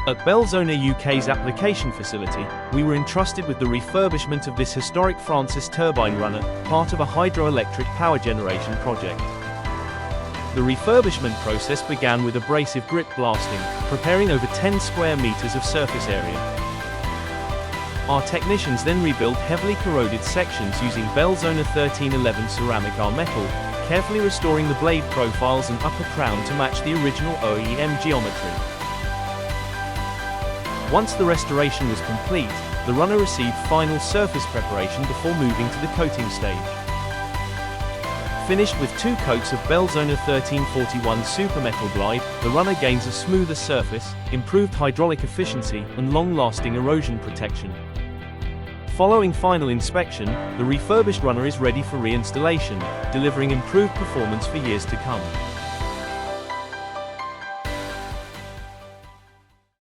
At Belzona UK's application facility, we were entrusted with the refurbishment of this historic Francis Turbine runner, part of a hydroelectric power generation project. The refurbishment process began with abrasive grit blasting, preparing over 10 square meters of surface area. Our technicians then rebuilt heavily corroded sections using Belzona 1311 ceramic R-metal, carefully restoring the blade profiles and upper crown to match the original OEM geometry. Once the restoration was complete, the runner received final surface preparation before moving to the coating stage. Finished with 2 coats of Belzona 1341 Supermetalglide, the runner gains a smoother surface, improved hydraulic efficiency, and long-lasting erosion protection. Following final inspection, the refurbished runner is ready for reinstallation, delivering improved performance for years to come.